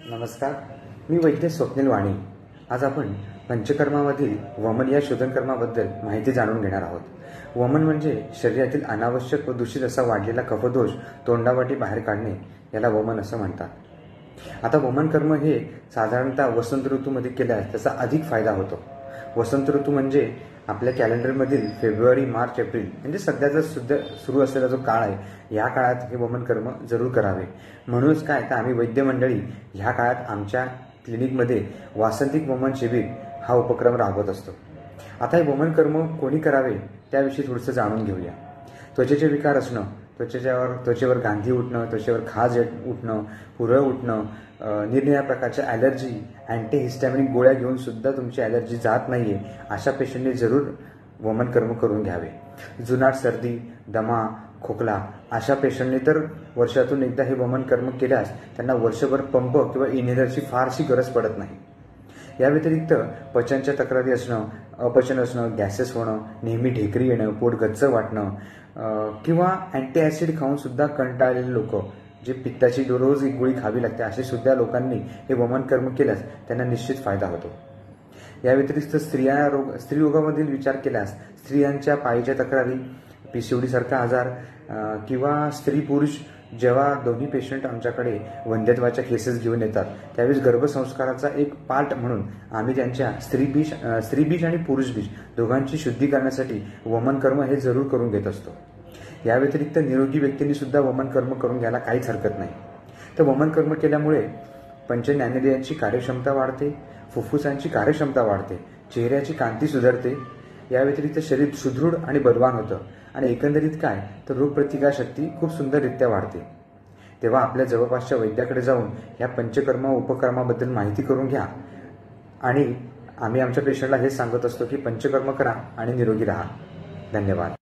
नमस्कार, मी वैद्य स्वप्नील वाणी। आज आपण पंचकर्मामधील वमन या शोधनकर्माबद्दल माहिती जाणून घेणार आहोत। वमन म्हणजे शरीरातील अनावश्यक व दूषित असा वाढलेला कफदोष तोंडावाटे बाहेर काढणे, याला वमन असं म्हणतात। आता वमन कर्म हे साधारणतः वसंत ऋतूमध्ये केल्यास त्याचा अधिक फायदा होतो। वसंत ऋतू म्हणजे आपल्या कॅलेंडरमधील फेब्रुवारी, मार्च, एप्रिल म्हणजे सध्याचा सुरू असलेला जो काळ आहे, या काळात हे वमन कर्म जरूर करावे। म्हणूनच काय तर आम्ही वैद्य मंडळी ह्या काळात आमच्या क्लिनिकमध्ये वासंतिक वमन शिबिर हा उपक्रम राबवत असतो। आता हे वमन कर्म कोणी करावे त्याविषयी थोडंसं जाणून घेऊया। त्वचेचे विकार असणं, त्वचेवर गांधी उठणं, त्वचेवर खाज उठणं, पुरळ उठणं, निरनिराळ्या प्रकारच्या ॲलर्जी, अँटीहिस्टॅमिनिक गोळ्या घेऊन सुद्धा तुमची ॲलर्जी जात नाहीये, अशा पेशंटने जरूर वमन कर्म करून घ्यावे। जुनाट सर्दी, दमा, खोकला अशा पेशंटने तर वर्षातून एकदा हे वमन कर्म केल्यास त्यांना वर्षभर पंप किंवा इनहेलरची फारशी गरज पडत नाही। या व्यतिरिक्त पचनच्या तक्रारी असणं, अपचन असणं, गॅसेस होणं, नेहमी ढेकरी येणं, पोट गच्च वाटणं किंवा अँटीॲसिड खाऊन सुद्धा कंटाळलेले लोक, जे पित्ताची रोज एक गोळी खावी लागते, असे सुद्धा लोकांनी हे वमन कर्म केल्यास त्यांना निश्चित फायदा होतो। या व्यतिरिक्त स्त्रीरोगामधील विचार केल्यास स्त्रियांच्या पायीच्या तक्रारी, PCOD सारखा आजार किंवा स्त्री पुरुष जेव्हा दोन्ही पेशंट आमच्याकडे वंध्यत्वाच्या केसेस घेऊन येतात, त्यावेळेस गर्भसंस्काराचा एक पार्ट म्हणून आम्ही त्यांच्या स्त्रीबीज आणि पुरुषबीज दोघांची शुद्धी करण्यासाठी वमन कर्म हे जरूर करून घेत असतो। या व्यतिरिक्त निरोगी व्यक्तींनी सुद्धा वमन कर्म करून घ्यायला काहीच हरकत नाही। तर वमन कर्म केल्यामुळे पंचज्ञानेंद्रियांची कार्यक्षमता वाढते, फुफ्फुसांची कार्यक्षमता वाढते, चेहऱ्याची कांती सुधारते, या व्यतिरिक्त शरीर सुदृढ आणि बलवान होतं आणि एकंदरीत काय तर रोगप्रतिकारशक्ती खूप सुंदररित्या वाढते। तेव्हा आपल्या जवळपासच्या वैद्याकडे जाऊन या पंचकर्म उपकर्माबद्दल माहिती करून घ्या आणि आम्ही आमच्या पेशंटला हेच सांगत असतो की पंचकर्म करा आणि निरोगी राहा। धन्यवाद।